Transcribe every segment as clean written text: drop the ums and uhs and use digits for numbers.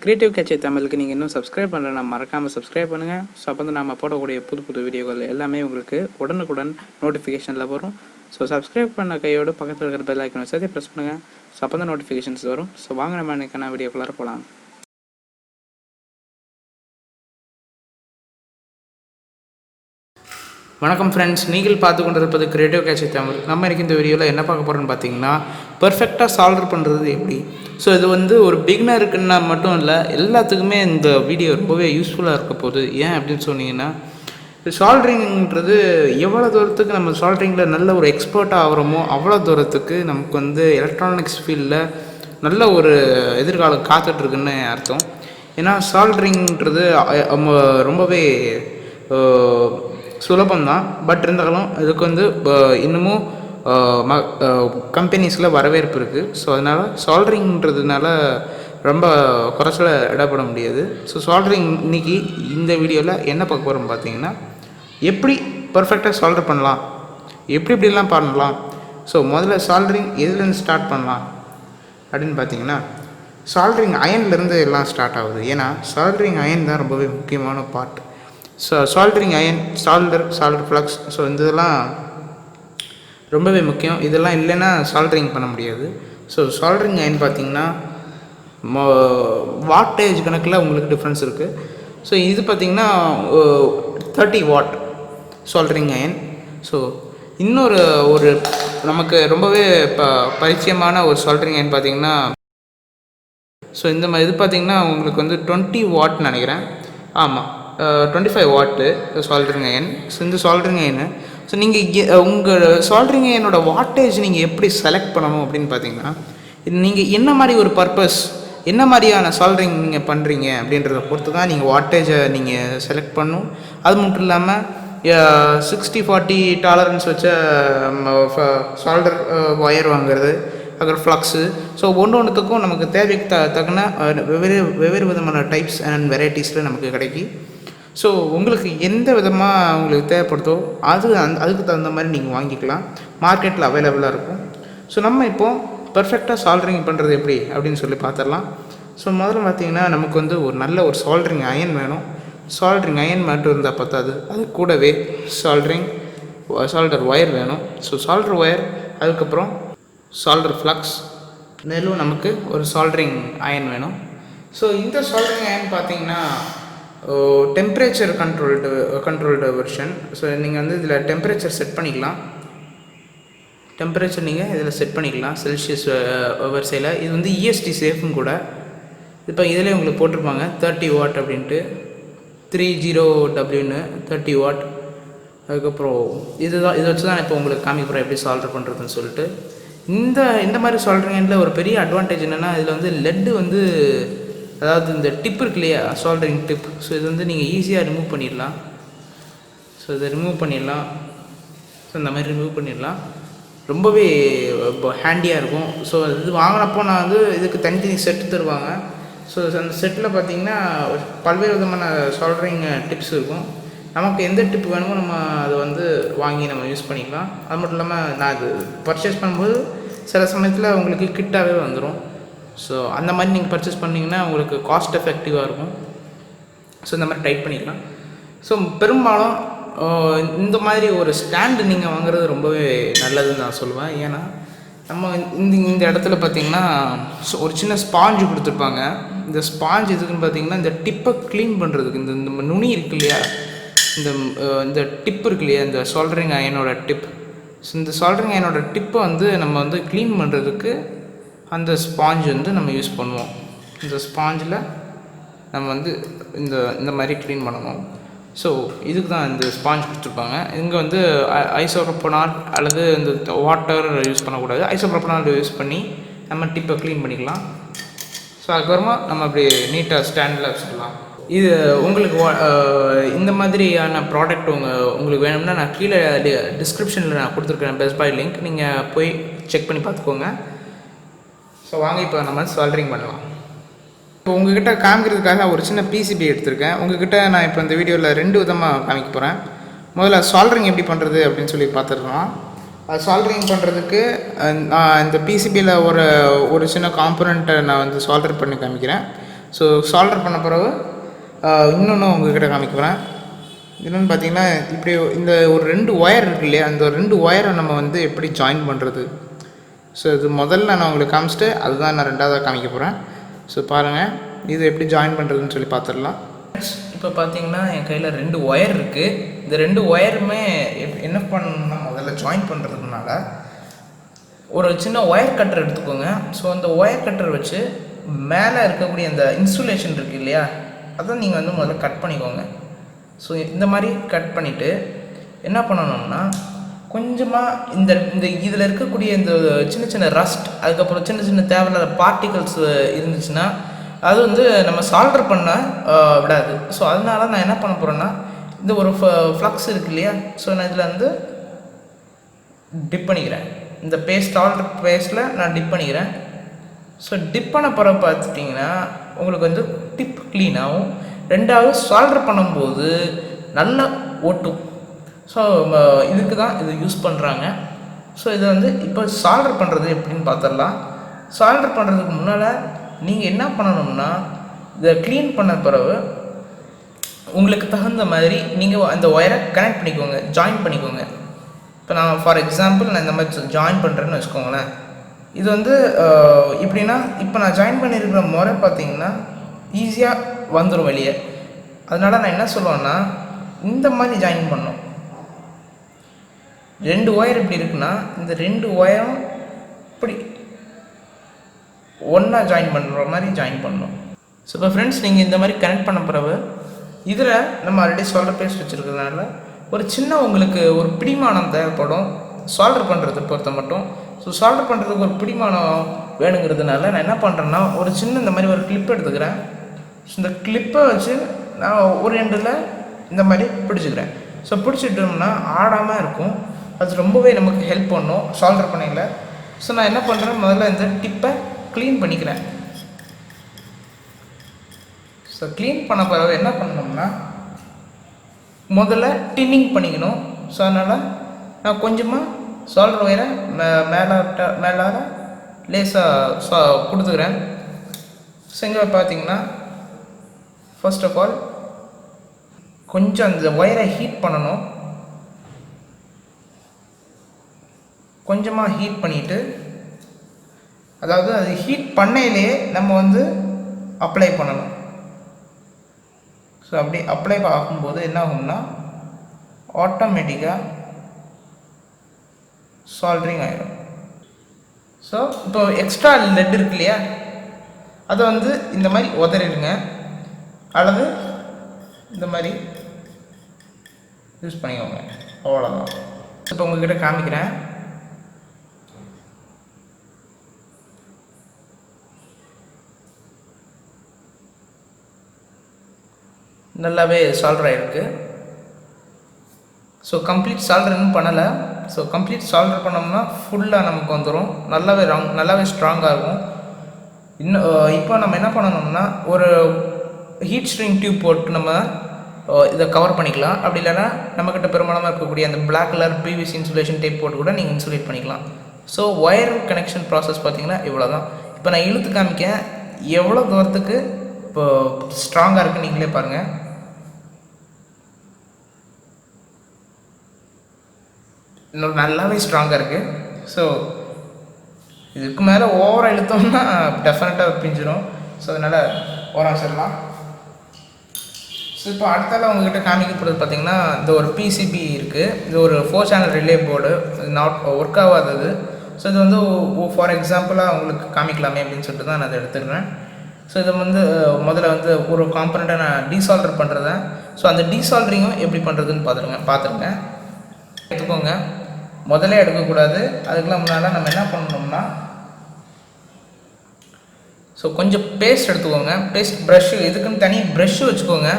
Creative கேட்சை தமிழுக்கு நீங்கள் இன்னும் சப்ஸ்கிரைப் பண்ணலன்னா மறக்காமல் சப்ஸ்கிரைப் பண்ணுங்கள். ஸோ அப்போ வந்து நம்ம போடக்கூடிய புது வீடியோக்கள் எல்லாமே உங்களுக்கு உடனுக்குடன் நோட்டிஃபிகேஷனில் வரும். ஸோ சப்ஸ்கிரைப் பண்ண கையோடு பக்கத்தில் இருக்கிற பெல் ஐக்கனை சேர்த்து ப்ரெஸ் பண்ணுங்கள். ஸோ அப்போ தான் நோட்டிஃபிகேஷன்ஸ் வரும். ஸோ வாங்க நம்ம இன்னைக்கான வீடியோக்குள்ளார போகலாம். வணக்கம் ஃப்ரெண்ட்ஸ், நீங்கள் பார்த்து கொண்டிருப்பது கிரியேட்டிவ் கேட்சை தமிழ். நம்ம எனக்கு இந்த வீடியோவில் என்ன பார்க்க போகிறோன்னு பார்த்தீங்கன்னா, பெர்ஃபெக்டாக சால்டர் பண்ணுறது எப்படி. ஸோ இது வந்து ஒரு பிகினருக்குன்னா மட்டும் இல்லை, எல்லாத்துக்குமே இந்த வீடியோ ரொம்பவே யூஸ்ஃபுல்லாக இருக்க போகுது. ஏன் அப்படின்னு சொன்னீங்கன்னா, சால்டரிங்கிறது எவ்வளோ தூரத்துக்கு நம்ம சால்டரிங்கில் நல்ல ஒரு எக்ஸ்பர்ட்டாக ஆகிறோமோ அவ்வளோ தூரத்துக்கு நமக்கு வந்து எலக்ட்ரானிக்ஸ் ஃபீல்டில் நல்ல ஒரு எதிர்காலம் காத்துட்ருக்குன்னு அர்த்தம். ஏன்னா சால்டரிங்கிறது ரொம்பவே சுலபந்தான். பட் இருந்தாலும் இதுக்கு வந்து இன்னமும் கம்பெனிஸில் வரவேற்பு இருக்குது. ஸோ அதனால் சால்டரிங்கிறதுனால ரொம்ப குறைச்சல இடப்பட முடியாது. ஸோ சால்டரிங் இன்றைக்கி இந்த வீடியோவில் என்ன பார்க்க போகிறோம் பார்த்தீங்கன்னா, எப்படி பர்ஃபெக்டாக சால்டர் பண்ணலாம், எப்படிலாம் பண்ணலாம். ஸோ முதல்ல சால்டரிங் எதுலேருந்து ஸ்டார்ட் பண்ணலாம் அப்படின்னு பார்த்தீங்கன்னா, சால்டரிங் அயன்லேருந்து எல்லாம் ஸ்டார்ட் ஆகுது. ஏன்னா சால்டரிங் அயன் தான் ரொம்பவே முக்கியமான part. So soldering iron, solder flux, so இதெல்லாம் ரொம்பவே முக்கியம். இதெல்லாம் இல்லைன்னா சால்டரிங் பண்ண முடியாது. ஸோ சால்டரிங் அயன் பார்த்திங்கன்னா வாட்டேஜ் கணக்கில் உங்களுக்கு டிஃப்ரென்ஸ் இருக்குது. ஸோ இது பார்த்திங்கன்னா 30 வாட் சால்டரிங் அயன். ஸோ இன்னொரு நமக்கு ரொம்பவே பரிச்சயமான ஒரு சால்டரிங் அயன் பார்த்திங்கன்னா, ஸோ இந்த மாதிரி இது பார்த்திங்கன்னா உங்களுக்கு வந்து 20 வாட்னு நினைக்கிறேன். ஆமாம், 25 வாட்டு சால்டரிங் அயன். ஸோ இந்த சால்டரிங் அயனு ஸோ நீங்கள் உங்கள் சால்டரிங் அயனோட வாட்டேஜ் நீங்கள் எப்படி செலக்ட் பண்ணணும் அப்படின்னு பார்த்தீங்கன்னா, இது நீங்கள் என்ன மாதிரி ஒரு பர்பஸ், என்ன மாதிரியான சால்டரிங் நீங்கள் பண்ணுறீங்க அப்படின்றத பொறுத்து தான் நீங்கள் வாட்டேஜை நீங்கள் செலக்ட் பண்ணணும். அது மட்டும் இல்லாமல் 60-40 டாலரன்ஸ் வச்ச சால்டர் ஒயர் வாங்குறது, அப்புறம் ஃப்ளக்ஸு, ஸோ ஒன்றுத்துக்கும் நமக்கு தேவைக்கு தகுந்த வெவ்வேறு விதமான டைப்ஸ் அண்ட் வெரைட்டிஸில் நமக்கு கிடைக்கி. ஸோ உங்களுக்கு எந்த விதமாக உங்களுக்கு தேவைப்படுதோ அதுக்கு தகுந்த மாதிரி நீங்கள் வாங்கிக்கலாம். மார்க்கெட்டில் அவைலபிளாக இருக்கும். ஸோ நம்ம இப்போது பர்ஃபெக்டாக சால்டரிங் பண்ணுறது எப்படி அப்படின்னு சொல்லி பார்த்துடலாம். ஸோ முதல்ல பார்த்திங்கன்னா, நமக்கு வந்து ஒரு நல்ல ஒரு சால்டரிங் அயன் வேணும். சால்டரிங் அயன் மட்டும் இருந்தால் பத்தாது, அது கூடவே சால்டர் ஒயர் வேணும். ஸோ சால்டர் ஒயர், அதுக்கப்புறம் சால்டர் ஃப்ளக்ஸ், மேலும் நமக்கு ஒரு சால்டரிங் அயன் வேணும். ஸோ இந்த சால்டரிங் அயன் பார்த்திங்கன்னா டெம்பரேச்சர் கண்ட்ரோல்டு வெர்ஷன். ஸோ நீங்கள் வந்து இதில் டெம்பரேச்சர் செட் பண்ணிக்கலாம். டெம்பரேச்சர் நீங்கள் இதில் செட் பண்ணிக்கலாம் செல்சியஸ் வரிசையில். இது வந்து EST சேஃப்னு கூட. இப்போ இதிலே உங்களுக்கு போட்டிருப்பாங்க 30 வாட் அப்படின்ட்டு, 30Wன்னு 30 வாட். அதுக்கப்புறம் இதை வச்சு தான் இப்போ உங்களுக்கு காமிக்கிறோம் எப்படி சால்டர் பண்ணுறதுன்னு சொல்லிட்டு. இந்த மாதிரி சால்டரிங் அயனில் ஒரு பெரிய அட்வான்டேஜ் என்னென்னா, இதில் வந்து லெட்டு வந்து, அதாவது இந்த டிப் இருக்கு இல்லையா, சால்டரிங் டிப், ஸோ இது வந்து நீங்கள் ஈஸியாக ரிமூவ் பண்ணிடலாம். ஸோ இதை ரிமூவ் பண்ணிடலாம். ஸோ இந்த மாதிரி ரிமூவ் பண்ணிடலாம். ரொம்பவே ஹேண்டியாக இருக்கும். ஸோ இது வாங்கினப்போ நான் வந்து இதுக்கு தனித்தனி செட்டு தருவாங்க. ஸோ அந்த செட்டில் பார்த்திங்கன்னா பல்வேறு விதமான சால்டரிங் டிப்ஸ் இருக்கும். நமக்கு எந்த டிப் வேணுமோ நம்ம அதை வந்து வாங்கி நம்ம யூஸ் பண்ணிக்கலாம். அது மட்டும் இல்லாமல் நான் அது பர்ச்சேஸ் பண்ணும்போது சில சமயத்தில் உங்களுக்கு கிட்டாகவே வந்துடும். ஸோ அந்த மாதிரி நீங்கள் பர்ச்சேஸ் பண்ணிங்கன்னா உங்களுக்கு காஸ்ட் எஃபெக்டிவாக இருக்கும். ஸோ இந்த மாதிரி டைப் பண்ணிக்கலாம். ஸோ பெரும்பாலும் இந்த மாதிரி ஒரு ஸ்டாண்டு நீங்கள் வாங்குறது ரொம்பவே நல்லதுன்னு நான் சொல்லுவேன். ஏன்னா நம்ம இந்த இடத்துல பார்த்திங்கன்னா ஒரு சின்ன ஸ்பாஞ்சு கொடுத்துருப்பாங்க. இந்த ஸ்பாஞ்ச் எதுக்குன்னு பார்த்திங்கன்னா, இந்த டிப்பை க்ளீன் பண்ணுறதுக்கு. இந்த நுனி இருக்கு இல்லையா, இந்த டிப் இருக்கு இல்லையா, இந்த சால்டரிங் அயனோட டிப். ஸோ இந்த சால்டரிங் அயனோட டிப்பை வந்து நம்ம வந்து க்ளீன் பண்ணுறதுக்கு அந்த ஸ்பாஞ்ச் வந்து நம்ம யூஸ் பண்ணுவோம். இந்த ஸ்பாஞ்சில் நம்ம வந்து இந்த மாதிரி க்ளீன் பண்ணணும். ஸோ இதுக்கு தான் இந்த ஸ்பாஞ்ச் கொடுத்துருப்பாங்க. இங்கே வந்து ஐசோப்ரோபனால் அல்லது இந்த வாட்டர் யூஸ் பண்ணக்கூடாது. ஐசோப்ரோபனால் யூஸ் பண்ணி நம்ம டிப்பை க்ளீன் பண்ணிக்கலாம். ஸோ அதுக்கப்புறமா நம்ம அப்படி நீட்டாக ஸ்டாண்டில் வச்சுக்கலாம். இது உங்களுக்கு இந்த மாதிரியான ப்ராடக்ட் உங்களுக்கு வேணும்னா நான் கீழே டிஸ்கிரிப்ஷனில் நான் கொடுத்துருக்கேன் பெஸ்ட் பை லிங்க், நீங்கள் போய் செக் பண்ணி பார்த்துக்கோங்க. ஸோ வாங்க இப்போ நம்ம சால்டரிங் பண்ணலாம். இப்போ உங்கள்கிட்ட காமிக்கிறதுக்காக ஒரு சின்ன PCB எடுத்திருக்கேன். உங்கள்கிட்ட நான் இப்போ இந்த வீடியோவில் 2 விதமாக காமிக்க போகிறேன். முதல்ல சால்டரிங் எப்படி பண்ணுறது அப்படின்னு சொல்லி பார்த்துருக்கலாம். சால்டரிங் பண்ணுறதுக்கு நான் இந்த PCBயில் ஒரு சின்ன காம்பனண்ட்டை நான் வந்து சால்டர் பண்ணி காமிக்கிறேன். ஸோ சால்டர் பண்ண பிறகு இன்னொன்று உங்கள்கிட்ட காமிக்கிறேன். என்னென்னு பார்த்தீங்கன்னா இப்படி இந்த ஒரு 2 ஒயர் இருக்கு இல்லையா, அந்த 2 ஒயரை நம்ம வந்து எப்படி ஜாயின் பண்ணுறது. ஸோ இது முதல்ல நான் உங்களுக்கு காமிச்சிட்டு அதுதான் நான் ரெண்டாவதாக காமிக்க போகிறேன். ஸோ பாருங்கள் இது எப்படி ஜாயின் பண்ணுறதுன்னு சொல்லி பார்த்துடலாம். இப்போ பார்த்தீங்கன்னா என் கையில் 2 ஒயர் இருக்குது. இந்த 2 ஒயருமே என்ன பண்ணணும்னா முதல்ல ஜாயின் பண்ணுறதுனால ஒரு சின்ன ஒயர் கட்டர் எடுத்துக்கோங்க. ஸோ அந்த ஒயர் கட்டர் வச்சு மேலே இருக்கக்கூடிய அந்த இன்சுலேஷன் இருக்குது இல்லையா, அதை நீங்கள் வந்து முதல்ல கட் பண்ணிக்கோங்க. ஸோ இந்த மாதிரி கட் பண்ணிவிட்டு என்ன பண்ணணும்னா கொஞ்சமாக இந்த இந்த இதில் இருக்கக்கூடிய இந்த சின்ன சின்ன ரஸ்ட், அதுக்கப்புறம் சின்ன சின்ன தேவையில்லாத பார்ட்டிகல்ஸ் இருந்துச்சுன்னா அது வந்து நம்ம சால்டர் பண்ண விடாது. ஸோ அதனால நான் என்ன பண்ண போகிறேன்னா இந்த ஒரு ஃப்ளக்ஸ் இருக்குது இல்லையா, ஸோ நான் இதில் வந்து டிப் பண்ணிக்கிறேன். இந்த சால்டர் பேஸ்ட்டில் நான் டிப் பண்ணிக்கிறேன். ஸோ டிப் பண்ண பிறகு பார்த்துட்டிங்கன்னா உங்களுக்கு வந்து டிப் க்ளீன் ஆகும். ரெண்டாவது சால்டர் பண்ணும்போது நல்லா ஒட்டும். ஸோ இதுக்கு தான் இது யூஸ் பண்ணுறாங்க. ஸோ இதை வந்து இப்போ சால்டர் பண்ணுறது எப்படின்னு பார்த்துடலாம். சால்டர் பண்ணுறதுக்கு முன்னால் நீங்கள் என்ன பண்ணணும்னா இதை க்ளீன் பண்ண பிறகு உங்களுக்கு தகுந்த மாதிரி நீங்கள் அந்த ஒயரை கனெக்ட் பண்ணிக்கோங்க, ஜாயின் பண்ணிக்கோங்க. இப்போ நான் ஃபார் எக்ஸாம்பிள் நான் இந்த மாதிரி ஜாயின் பண்ணுறேன்னு வச்சுக்கோங்களேன். இது வந்து எப்படின்னா இப்போ நான் ஜாயின் பண்ணியிருக்கிற முறை பார்த்திங்கன்னா ஈஸியாக வந்துடும் வெளியே. அதனால் நான் என்ன சொல்லுவேன்னா இந்த மாதிரி ஜாயின் பண்ணணும். 2 ஒயர் இப்படி இருக்குன்னா இந்த 2 ஒயரும் இப்படி ஒன்றா ஜாயின் பண்ணுற மாதிரி ஜாயின் பண்ணணும். ஸோ இப்போ ஃப்ரெண்ட்ஸ் நீங்கள் இந்த மாதிரி கனெக்ட் பண்ண பிறகு இதில் நம்ம ஆல்ரெடி சால்டர் பேஸ்ட் வச்சுருக்கிறதுனால ஒரு சின்ன உங்களுக்கு ஒரு பிடிமானம் தேவைப்படும் சால்டர் பண்ணுறது பொறுத்த மட்டும். ஸோ சால்டர் பண்ணுறதுக்கு ஒரு பிடிமானம் வேணுங்கிறதுனால நான் என்ன பண்ணுறேன்னா ஒரு சின்ன இந்த மாதிரி ஒரு கிளிப் எடுத்துக்கிறேன். ஸோ இந்த கிளிப்பை வச்சு நான் ஒரு எண்டில் இந்த மாதிரி பிடிச்சிக்கிறேன். ஸோ பிடிச்சிட்டோம்னா ஆடாமல் இருக்கும். அது ரொம்பவே நமக்கு ஹெல்ப் பண்ணும் சால்டர் பண்ணையில். ஸோ நான் என்ன பண்ணுறேன் முதல்ல இந்த டிப்பை க்ளீன் பண்ணிக்கிறேன். ஸோ க்ளீன் பண்ண பிறகு என்ன பண்ணணும்னா முதல்ல டின்னிங் பண்ணிக்கணும். ஸோ அதனால் நான் கொஞ்சமாக சால்டர் ஒயரை மேலே லேசாக கொடுத்துக்கிறேன். ஸோ இங்கே பார்த்தீங்கன்னா ஃபர்ஸ்ட் ஆஃப் ஆல் கொஞ்சம் அந்த ஒயரை ஹீட் பண்ணணும். கொஞ்சமாக ஹீட் பண்ணிவிட்டு அதாவது அது ஹீட் பண்ணையிலே நம்ம வந்து அப்ளை பண்ணணும். ஸோ அப்படி அப்ளை ஆகும்போது என்ன ஆகும்னா ஆட்டோமேட்டிக்காக சால்டரிங் ஆகிடும். ஸோ இப்போ எக்ஸ்ட்ரா லெட் இருக்கு இல்லையா, அதை வந்து இந்த மாதிரி உதறிடுங்க அல்லது இந்த மாதிரி யூஸ் பண்ணிக்கோங்க. அவ்வளோதான். இப்போ உங்கள்கிட்ட காமிக்கிறேன். நல்லாவே சால்டர் ஆகிருக்கு. ஸோ கம்ப்ளீட் சால்டர் இன்னும் பண்ணலை. ஸோ கம்ப்ளீட் சால்டர் பண்ணோம்னா ஃபுல்லாக நமக்கு வந்துடும். நல்லாவே ஸ்ட்ராங்காக இருக்கும். இன்னும் இப்போ நம்ம என்ன பண்ணணும்னா ஒரு ஹீட் ஸ்ட்ரிங் டியூப் போட்டு நம்ம இதை கவர் பண்ணிக்கலாம். அப்படி இல்லைன்னா நம்மக்கிட்ட பெரும்பாலும் இருக்கக்கூடிய அந்த black colour PVC insulation tape போட்டு கூட நீங்கள் இன்சுலேட் பண்ணிக்கலாம். ஸோ ஒயர் கனெக்ஷன் ப்ராசஸ் பார்த்திங்கன்னா இவ்வளோ தான். இப்போ நான் இழுத்து காமிக்க எவ்வளோ தூரத்துக்கு இப்போ ஸ்ட்ராங்காக இருக்குன்னு நீங்களே பாருங்கள். இன்னும் நல்லாவே ஸ்ட்ராங்காக இருக்குது. ஸோ இதுக்கு மேலே ஓவராக இழுத்தோம்னா டெஃபினட்டாக பிஞ்சிடும். ஸோ அதனால் ஓரம் வச்சிடலாம். ஸோ இப்போ அடுத்தால உங்கள்கிட்ட காமிக்கப்படுறது பார்த்திங்கன்னா இந்த ஒரு பிசிபி இருக்குது. இது ஒரு 4 channel relay board. Not work ஆகாதது. ஸோ இது வந்து ஃபார் எக்ஸாம்பிளாக உங்களுக்கு காமிக்கலாமே அப்படின்னு சொல்லிட்டு தான் நான் அதை எடுத்துக்கிறேன். ஸோ இதை வந்து முதல்ல வந்து ஒரு காம்பனண்ட்டை நான் டீசால்டர் பண்ணுறேன். ஸோ அந்த டீசால்டரிங்கும் எப்படி பண்ணுறதுன்னு பார்த்துருங்க. எடுத்துக்கோங்க. முதல்ல எடுக்கக்கூடாது. அதுக்கெல்லாம் முன்னால் நம்ம என்ன பண்ணணும்னா ஸோ கொஞ்சம் பேஸ்ட் எடுத்துக்கோங்க. பேஸ்ட் ப்ரஷ்ஷு இதுக்குன்னு தனி ப்ரஷ்ஷு வச்சுக்கோங்க.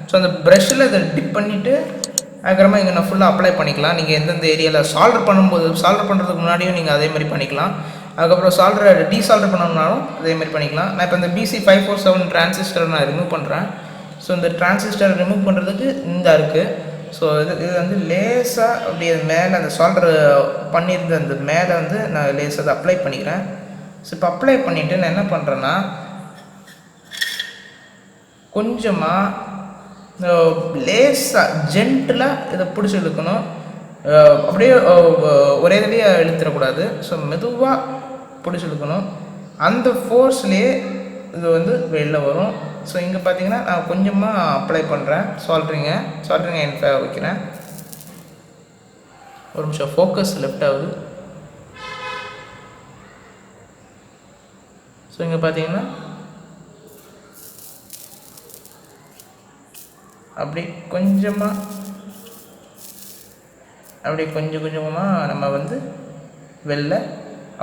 ஸோ அந்த ப்ரஷ்ஷில் இதை டிப் பண்ணிவிட்டு அதுக்கப்புறமா இங்கே நான் ஃபுல்லாக அப்ளை பண்ணிக்கலாம். நீங்கள் எந்தெந்த ஏரியாவில் சால்டர் பண்ணுறதுக்கு முன்னாடியும் நீங்கள் அதே மாதிரி பண்ணிக்கலாம். அதுக்கப்புறம் டீசால்டர் பண்ணணும்னாலும் அதே மாதிரி பண்ணிக்கலாம். நான் இப்போ இந்த BC547 டிரான்சிஸ்டரை நான் ரிமூவ் பண்ணுறேன். ஸோ இந்த டிரான்சிஸ்டரை ரிமூவ் பண்ணுறதுக்கு இந்த இருக்குது. ஸோ இது வந்து லேசாக அப்படி அது மேலே அந்த சால்டர் பண்ணியிருந்த அந்த மேலே வந்து நான் லேசாக அதை அப்ளை பண்ணிக்கிறேன். ஸோ இப்போ அப்ளை பண்ணிவிட்டு நான் என்ன பண்ணுறேன்னா கொஞ்சமாக லேசாக ஜென்டிலாக இதை பிடிச்சி இழுக்கணும். அப்படியே ஒரே தடவையாக இழுத்துடக்கூடாது. ஸோ மெதுவாக பிடிச்சி இழுக்கணும். அந்த ஃபோர்ஸ்லேயே இது வந்து வெளியில் வரும். ஸோ இங்கே பார்த்தீங்கன்னா நான் கொஞ்சமாக அப்ளை பண்ணுறேன் சால்ட்ரிங்கை என் வைக்கிறேன். ஒரு நிமிஷம் ஃபோக்கஸ் லெஃப்ட் ஆகுது. ஸோ இங்கே பார்த்தீங்கன்னா அப்படி கொஞ்சம் கொஞ்சமாக நம்ம வந்து வெளில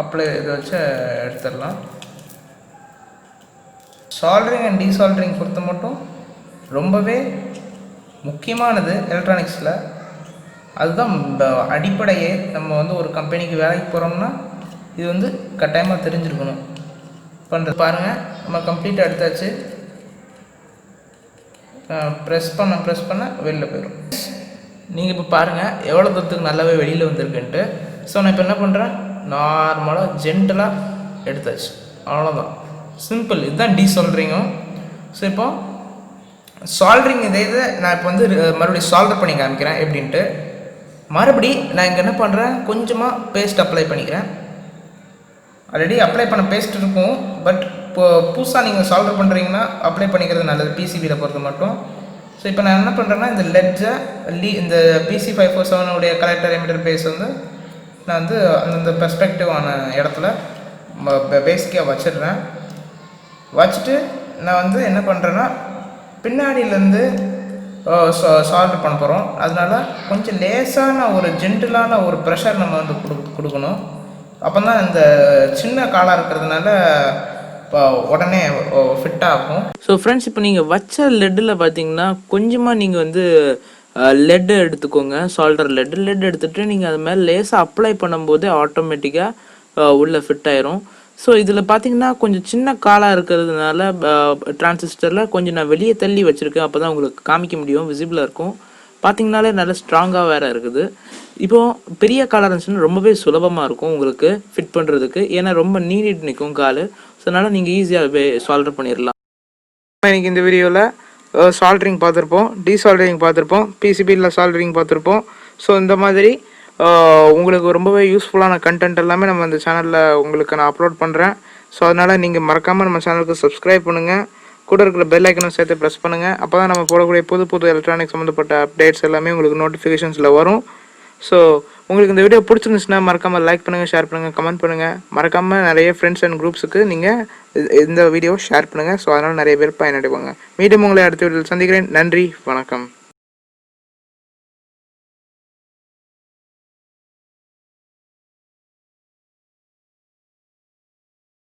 அப்ளை இதை வச்சு எடுத்துடலாம். சால்டரிங் அண்ட் டீசால்டரிங் பொறுத்த மட்டும் ரொம்பவே முக்கியமானது எலக்ட்ரானிக்ஸில். அதுதான் அடிப்படையே. நம்ம வந்து ஒரு கம்பெனிக்கு வேலைக்கு போகிறோம்னா இது வந்து கட்டாயமாக தெரிஞ்சிருக்கணும். பண்ணுறது பாருங்கள், நம்ம கம்ப்ளீட்டாக எடுத்தாச்சு. ப்ரெஸ் பண்ண வெளில போயிடும். நீங்கள் இப்போ பாருங்கள் எவ்வளோ தூரத்துக்கு நல்லாவே வெளியில் வந்திருக்குன்ட்டு. ஸோ நான் இப்போ என்ன பண்ணுறேன், நார்மலாக ஜென்டலாக எடுத்தாச்சு. அவ்வளோதான், சிம்பிள். இதுதான் டீசால்டரிங்கும். ஸோ இப்போ சால்டரிங் இதை நான் இப்போ வந்து மறுபடியும் சால்டர் பண்ணி காமிக்கிறேன் எப்படின்ட்டு. மறுபடி நான் இங்கே என்ன பண்ணுறேன், கொஞ்சமாக பேஸ்ட் அப்ளை பண்ணிக்கிறேன். ஆல்ரெடி அப்ளை பண்ண பேஸ்ட் இருக்கும். பட் இப்போ புதுசாக நீங்கள் சால்டர் பண்ணுறீங்கன்னா அப்ளை பண்ணிக்கிறது நல்லது, பிசிபியில் பொறுத்த மட்டும். ஸோ இப்போ நான் என்ன பண்ணுறேன்னா இந்த லெட்ஜை இந்த PC547 கலெக்டர் எமிட்டர் பேஸ் வந்து நான் வந்து அந்தந்த பெர்ஸ்பெக்டிவான இடத்துல பேசிக்காக வச்சிடுறேன். வச்சுட்டு நான் வந்து என்ன பண்ணுறேன்னா பின்னாடியிலேருந்து சால்டர் பண்ண போகிறோம். அதனால கொஞ்சம் லேசான ஒரு ஜென்டிலான ஒரு ப்ரெஷர் நம்ம வந்து கொடுக்கணும். அப்போ தான் இந்த சின்ன காலாக இருக்கிறதுனால உடனே ஃபிட் ஆகும். ஸோ ஃப்ரெண்ட்ஸ், இப்போ நீங்கள் வச்ச லெட்டில் பார்த்தீங்கன்னா கொஞ்சமாக நீங்கள் வந்து லெட்டு எடுத்துக்கோங்க, சால்டர் லெட் எடுத்துகிட்டு நீங்கள் அது மேலே லேசாக அப்ளை பண்ணும்போது ஆட்டோமேட்டிக்காக உள்ளே ஃபிட் ஆயிரும். ஸோ இதில் பார்த்தீங்கன்னா கொஞ்சம் சின்ன காலாக இருக்கிறதுனால டிரான்சிஸ்டரில் கொஞ்சம் நான் வெளியே தள்ளி வச்சுருக்கேன். அப்போ தான் உங்களுக்கு காமிக்க முடியும், விசிபிளாக இருக்கும். பார்த்தீங்கனாலே நல்லா ஸ்ட்ராங்காக வேறு இருக்குது. இப்போது பெரிய காலாக இருந்துச்சுன்னா ரொம்பவே சுலபமாக இருக்கும் உங்களுக்கு ஃபிட் பண்ணுறதுக்கு. ஏன்னா ரொம்ப நீடிட்டு நிற்கும் கால். ஸோ அதனால் நீங்கள் ஈஸியாக சால்டர் பண்ணிடலாம். இன்றைக்கி இந்த வீடியோவில் சால்டரிங் பார்த்துருப்போம், டீசால்டரிங் பார்த்துருப்போம், பிசிபியில் சால்டரிங் பார்த்துருப்போம். ஸோ இந்த மாதிரி உங்களுக்கு ரொம்பவே யூஸ்ஃபுல்லான கண்டென்ட் எல்லாமே நம்ம இந்த சேனலில் உங்களுக்கு நான் அப்லோட் பண்ணுறேன். ஸோ அதனால் நீங்கள் மறக்காமல் நம்ம சேனலுக்கு சப்ஸ்கிரைப் பண்ணுங்கள். கூட இருக்கிற பெல் ஐக்கனும் சேர்த்து ப்ரெஸ் பண்ணுங்கள். அப்போ தான் நம்ம போடக்கூடிய புது எலக்ட்ரானிக் சம்மந்தப்பட்ட அப்டேட்ஸ் எல்லாமே உங்களுக்கு நோட்டிஃபிகேஷன்ஸில் வரும். ஸோ உங்களுக்கு இந்த வீடியோ பிடிச்சிருந்துச்சுன்னா மறக்காமல் லைக் பண்ணுங்கள், ஷேர் பண்ணுங்கள், கமெண்ட் பண்ணுங்கள். மறக்காமல் நிறைய ஃப்ரெண்ட்ஸ் அண்ட் குரூப்ஸுக்கு நீங்கள் இந்த வீடியோ ஷேர் பண்ணுங்கள். ஸோ அதனால் நிறைய பேர் பயனடைவாங்க. மீண்டும் உங்களை அடுத்த வீடியோவில் சந்திக்கிறேன். நன்றி, வணக்கம்.